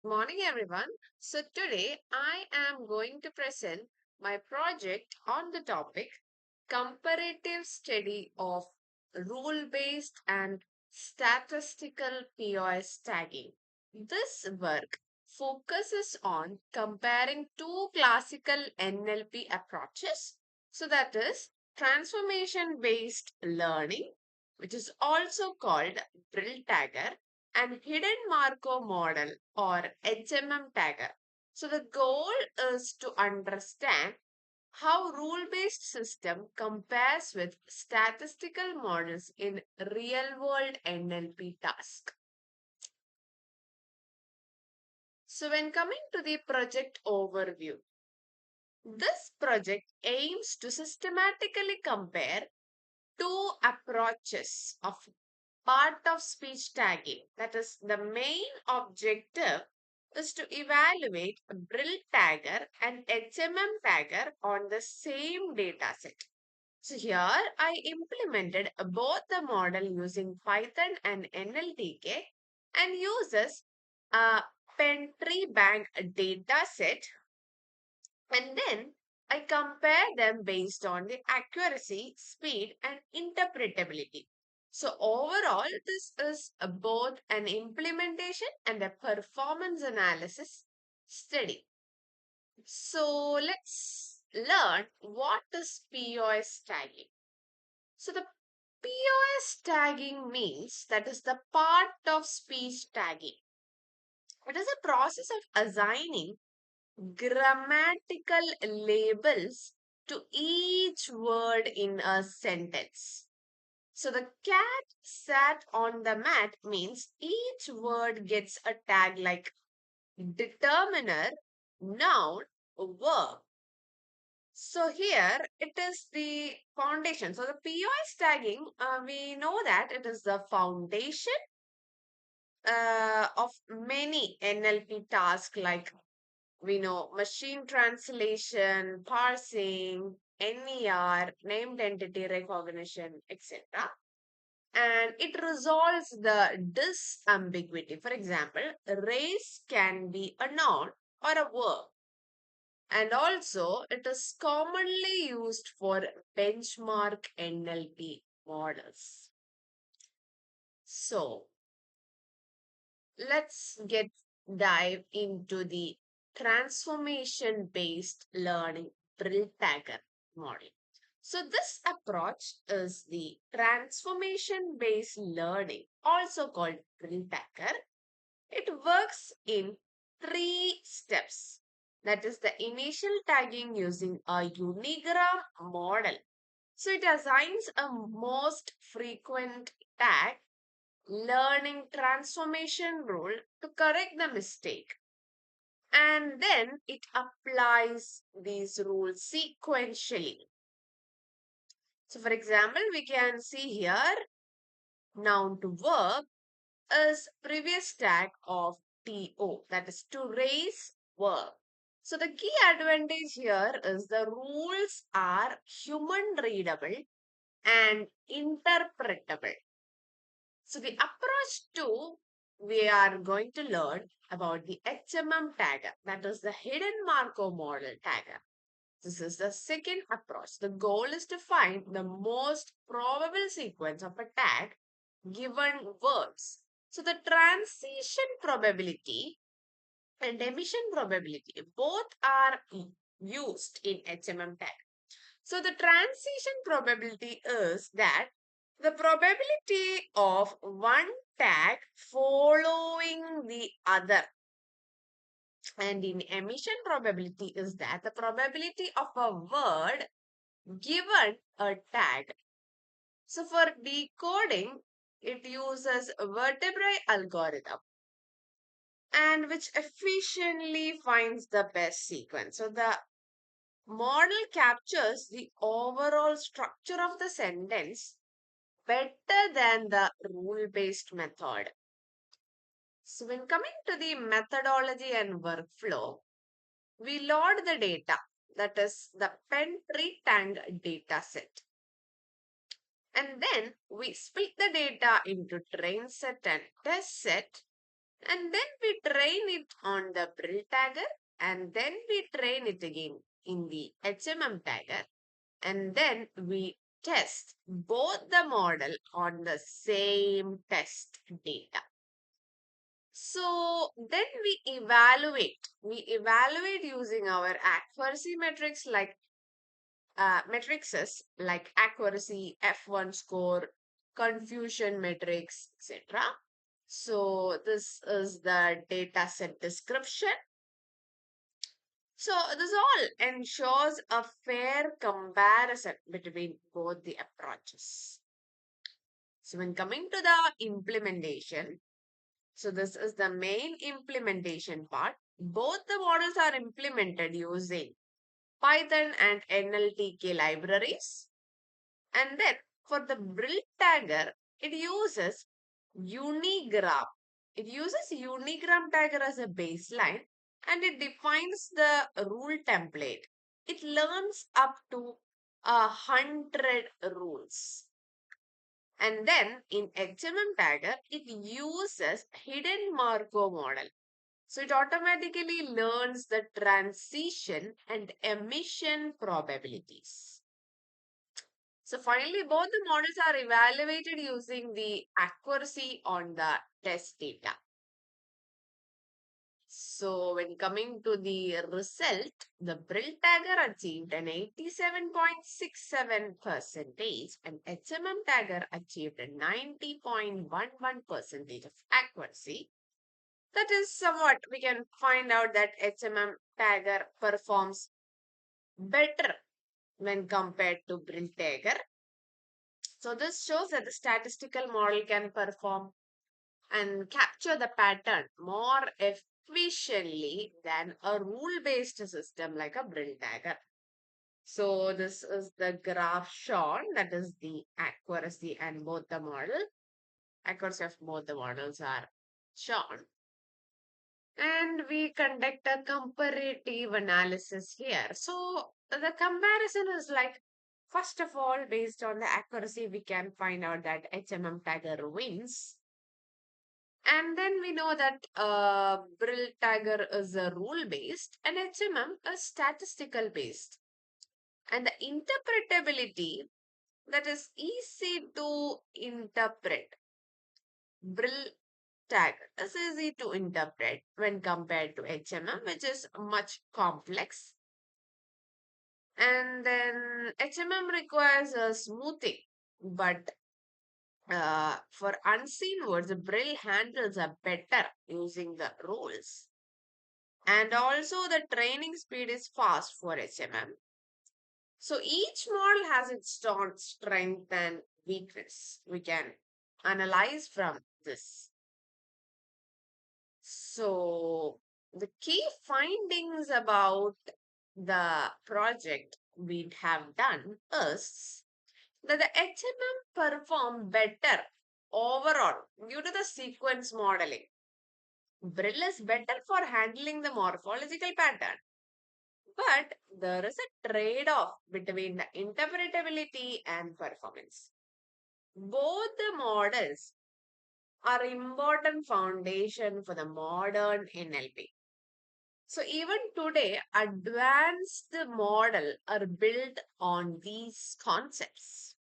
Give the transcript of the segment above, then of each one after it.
Morning everyone. So today I am going to present my project on the topic comparative study of rule-based and statistical POS tagging. This work focuses on comparing two classical NLP approaches. So that is transformation-based learning, which is also called Brill Tagger, and Hidden Markov Model or HMM Tagger. So the goal is to understand how rule-based system compares with statistical models in real-world NLP task. So when coming to the project overview, this project aims to systematically compare two approaches of part of speech tagging. That is, the main objective is to evaluate Brill Tagger and HMM Tagger on the same dataset. So here I implemented both the model using Python and NLTK and uses a Penn Treebank dataset, and then I compare them based on the accuracy, speed, and interpretability. So overall, this is both an implementation and a performance analysis study. So let's learn what is POS tagging. So the POS tagging means that is the part of speech tagging. It is a process of assigning grammatical labels to each word in a sentence. So the cat sat on the mat means each word gets a tag like determiner, noun, verb. So here it is the foundation. So the POS tagging, we know that it is the foundation of many NLP tasks like we know machine translation, parsing, NER, named entity recognition, etc. And it resolves the disambiguity. For example, race can be a noun or a verb. And also, it is commonly used for benchmark NLP models. So, let's get dive into the transformation based learning Brill Tagger model. So this approach is the transformation based learning, also called Brill Tagger. It works in three steps. That is the initial tagging using a unigram model. So it assigns a most frequent tag learning transformation rule to correct the mistake. And then it applies these rules sequentially. So, for example, we can see here noun to verb is previous tag of TO, that is to raise verb. So, the key advantage here is the rules are human readable and interpretable. So the approach 2, we are going to learn about the HMM tagger, that is the Hidden Markov Model tagger. This is the second approach. The goal is to find the most probable sequence of a tag given words. So the transition probability and emission probability both are used in HMM tag. So the transition probability is that the probability of one tag following the other. And in emission probability is that the probability of a word given a tag. So for decoding, it uses a vertebrae algorithm and which efficiently finds the best sequence. So the model captures the overall structure of the sentence better than the rule-based method. So when coming to the methodology and workflow, we load the data, that is the Penn Treebank data set. And then we split the data into train set and test set. And then we train it on the Brill Tagger, and then we train it again in the HMM Tagger, and then we test both the model on the same test data. So then we evaluate. We evaluate using our accuracy metrics like matrices like accuracy, F1 score, confusion metrics, etc. So this is the data set description. So this all ensures a fair comparison between both the approaches. So when coming to the implementation, so this is the main implementation part. Both the models are implemented using Python and NLTK libraries. And then for the Brill Tagger, it uses Unigram. It uses Unigram Tagger as a baseline and it defines the rule template. It learns up to 100 rules. And then in HMM Tagger, it uses Hidden Markov Model. So it automatically learns the transition and emission probabilities. So finally, both the models are evaluated using the accuracy on the test data. So when coming to the result, the Brill Tagger achieved an 87.67 percentage and HMM Tagger achieved a 90.11 percentage of accuracy. That is somewhat, we can find out that HMM Tagger performs better when compared to Brill Tagger. So this shows that the statistical model can perform and capture the pattern more efficiently than a rule-based system like a Brill Tagger. So this is the graph shown, that is the accuracy and both the model. Accuracy of both the models are shown. And we conduct a comparative analysis here. So the comparison is like, first of all, based on the accuracy, we can find out that HMM Tagger wins. And then we know that Brill Tagger is a rule based and HMM is statistical based. And the interpretability, that is easy to interpret. Brill Tagger is easy to interpret when compared to HMM, which is much complex. And then HMM requires a smoothing, but for unseen words, Brill handles are better using the rules. And also the training speed is fast for HMM. So each model has its strength and weakness. We can analyze from this. So the key findings about the project we have done is that the HMM perform better overall due to the sequence modeling. Brill is better for handling the morphological pattern. But there is a trade-off between the interpretability and performance. Both the models are important foundation for the modern NLP. So even today, advanced model are built on these concepts.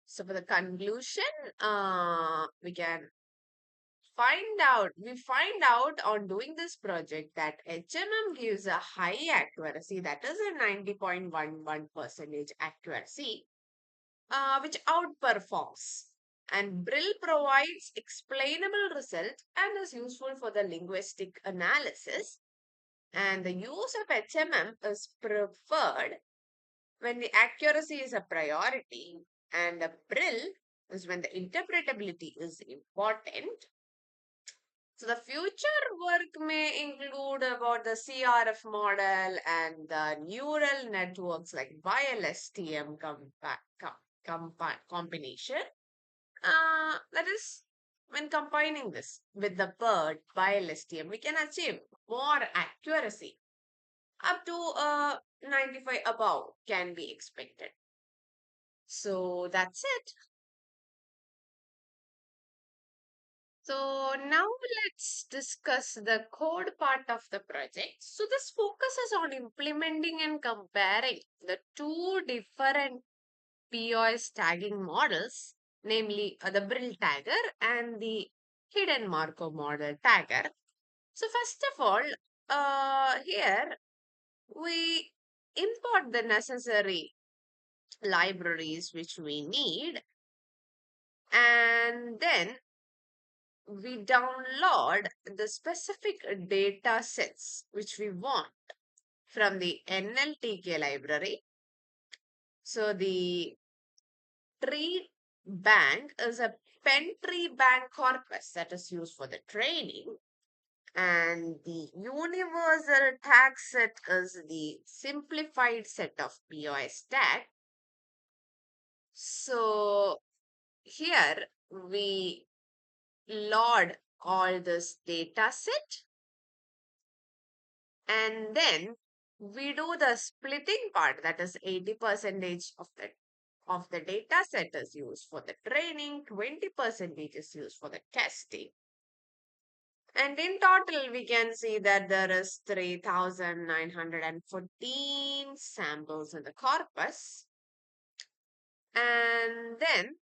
So for the conclusion, we find out on doing this project that HMM gives a high accuracy, that is a 90.11 percentage accuracy, which outperforms. And Brill provides explainable results and is useful for the linguistic analysis. And the use of HMM is preferred when the accuracy is a priority, and the Brill is when the interpretability is important. So the future work may include about the CRF model and the neural networks like BiLSTM combination. That is, when combining this with the BERT BiLSTM, we can achieve more accuracy. Up to 95 above can be expected. So that's it. So now let's discuss the code part of the project. So this focuses on implementing and comparing the two different POS tagging models, namely the Brill Tagger and the Hidden Markov Model Tagger. So first of all, here we import the necessary libraries which we need, and then we download the specific data sets which we want from the NLTK library. So the tree bank is a Penn Treebank corpus that is used for the training, and the universal tag set is the simplified set of POS tag. So here we load all this data set, and then we do the splitting part, that is 80% of the data set is used for the training, 20% is used for the testing. And in total, we can see that there is 3,914 samples in the corpus. And then,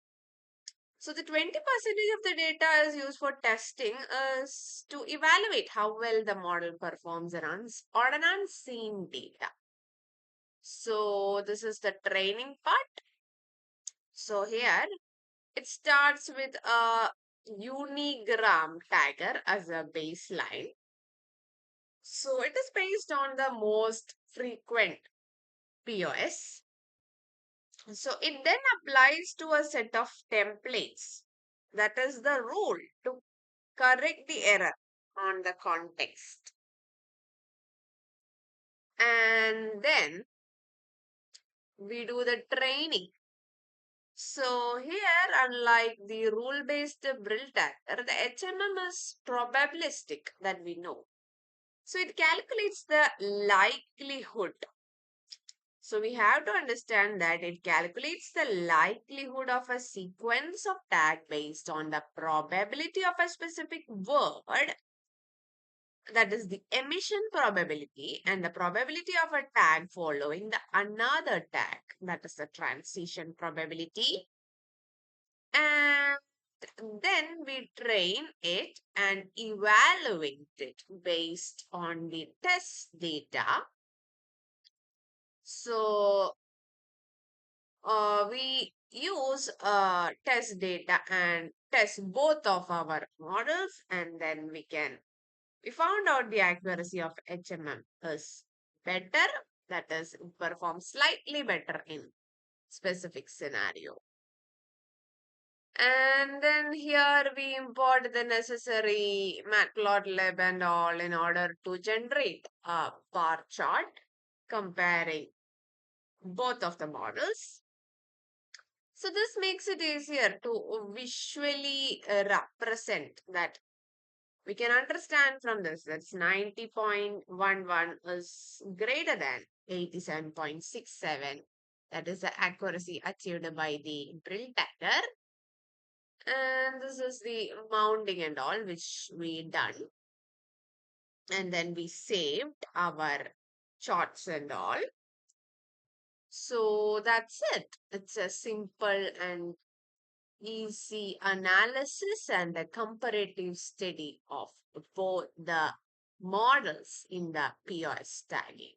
so the 20% of the data is used for testing is to evaluate how well the model performs on an unseen data. So this is the training part. So here it starts with a unigram tagger as a baseline. So it is based on the most frequent POS. So it then applies to a set of templates. That is the rule to correct the error on the context. And then we do the training. So here, unlike the rule-based Brill Tagger, the HMM is probabilistic that we know. So it calculates the likelihood. So we have to understand that it calculates the likelihood of a sequence of tag based on the probability of a specific word, that is the emission probability, and the probability of a tag following the another tag, that is the transition probability. And then we train it and evaluate it based on the test data. So we use test data and test both of our models, and then we found out the accuracy of HMM is better, that is, it performs slightly better in specific scenario. And then here we import the necessary matplotlib and all in order to generate a bar chart comparing both of the models. So this makes it easier to visually represent that. We can understand from this that's 90.11 is greater than 87.67. That is the accuracy achieved by the Brill Tagger. And this is the mounting and all which we done. And then we saved our charts and all. So that's it. It's a simple and easy analysis and a comparative study of both the models in the POS tagging.